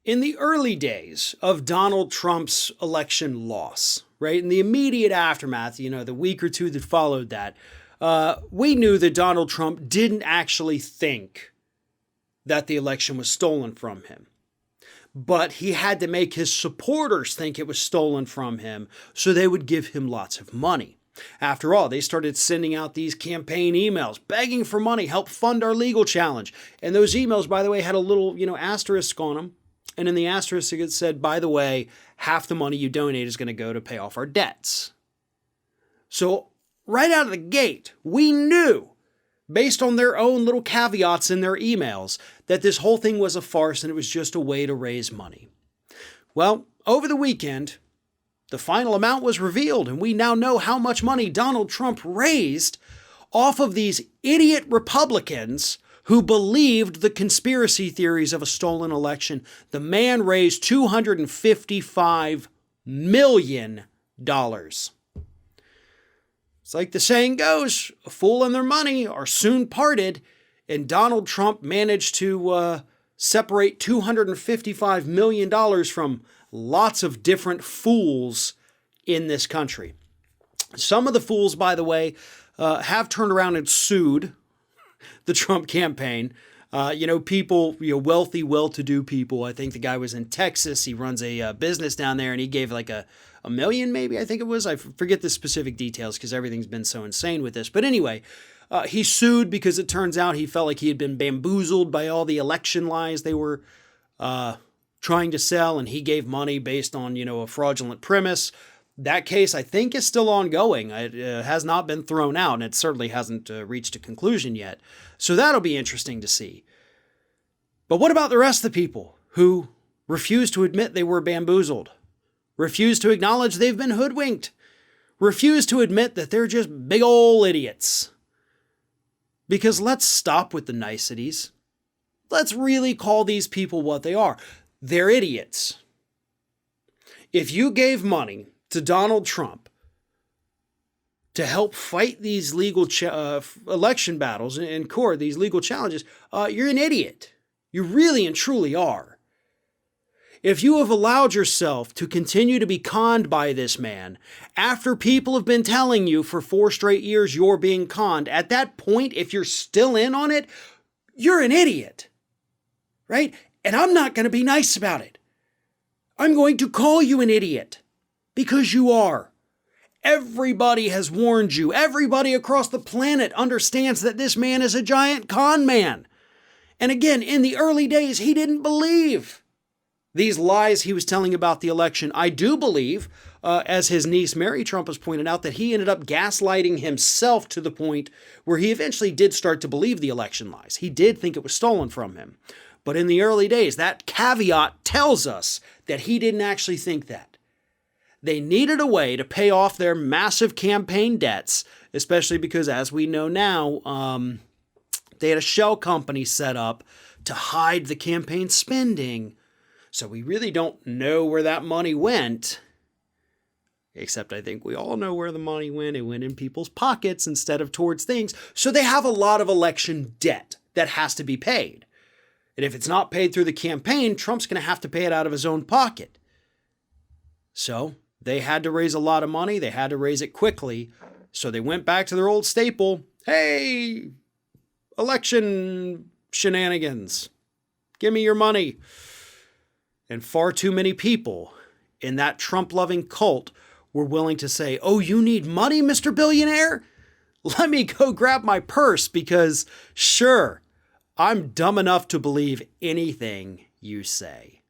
In the early days of Donald Trump's election loss, right, in the immediate aftermath, the week or two that followed that, we knew that Donald Trump didn't actually think that the election was stolen from him. But he had to make his supporters think it was stolen from him so they would give him lots of money. After all, they started sending out these campaign emails begging for money, help fund our legal challenge. And those emails, by the way, had a little, asterisk on them. And in the asterisk, it said, by the way, half the money you donate is going to go to pay off our debts. So right out of the gate, we knew, based on their own little caveats in their emails, that this whole thing was a farce and it was just a way to raise money. Well, over the weekend, the final amount was revealed, and we now know how much money Donald Trump raised off of these idiot Republicans who believed the conspiracy theories of a stolen election. The man raised $255 million. It's like the saying goes, a fool and their money are soon parted, and Donald Trump managed to separate $255 million from lots of different fools in this country. Some of the fools, by the way, have turned around and sued the Trump campaign. People, wealthy, well-to-do people. I think the guy was in Texas. He runs a business down there, and he gave like a million, maybe, I think it was. I forget the specific details because everything's been so insane with this. But anyway, he sued because it turns out he felt like he had been bamboozled by all the election lies they were trying to sell, and he gave money based on, a fraudulent premise. That case, I think, is still ongoing. It has not been thrown out, and it certainly hasn't reached a conclusion yet. So that'll be interesting to see. But what about the rest of the people who refuse to admit they were bamboozled, refuse to acknowledge they've been hoodwinked, refuse to admit that they're just big ol' idiots? Because let's stop with the niceties. Let's really call these people what they are. They're idiots. If you gave money to Donald Trump to help fight these legal election battles in court, these legal challenges, you're an idiot. You really and truly are. If you have allowed yourself to continue to be conned by this man after people have been telling you for 4 straight years you're being conned, at that point, if you're still in on it, you're an idiot, right? And I'm not going to be nice about it. I'm going to call you an idiot because you are. Everybody has warned you. Everybody across the planet understands that this man is a giant con man. And again, in the early days, he didn't believe these lies he was telling about the election. I do believe, as his niece Mary Trump has pointed out, that he ended up gaslighting himself to the point where he eventually did start to believe the election lies. He did think it was stolen from him. But in the early days, that caveat tells us that he didn't actually think that. They needed a way to pay off their massive campaign debts, especially because, as we know now, they had a shell company set up to hide the campaign spending. So we really don't know where that money went. Except I think we all know where the money went. It went in people's pockets instead of towards things. So they have a lot of election debt that has to be paid. And if it's not paid through the campaign, Trump's going to have to pay it out of his own pocket. So they had to raise a lot of money. They had to raise it quickly. So they went back to their old staple. Hey, election shenanigans. Give me your money. And far too many people in that Trump-loving cult were willing to say, oh, you need money, Mr. Billionaire? Let me go grab my purse because, sure, I'm dumb enough to believe anything you say.